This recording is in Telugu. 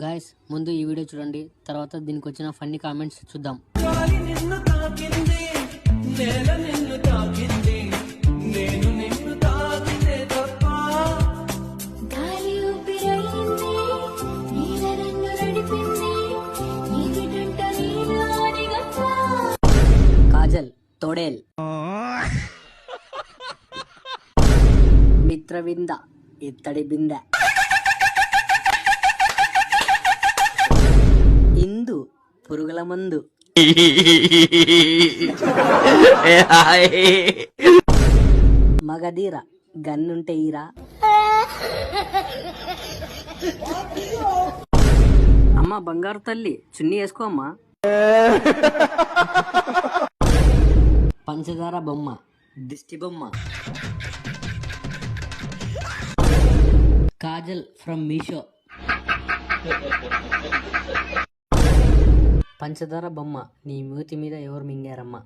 గాయస్ ముందు ఈ వీడియో చూడండి, తర్వాత దీనికి వచ్చిన ఫన్నీ కామెంట్స్ చూద్దాం. కాజల్ తోడేల్ మిత్రవింద ఇత్తడి బిందె ఇందు పురుగుల మందు మగధీర గన్నుంటే ఈరా అమ్మ బంగారు తల్లి చున్నీ వేసుకో అమ్మా. పంచదార బొమ్మ దిష్టి బొమ్మ కాజల్ ఫ్రమ్ మీషో. పంచదార బొమ్మ నీ మూతి మీద ఎవరు మింగారమ్మా.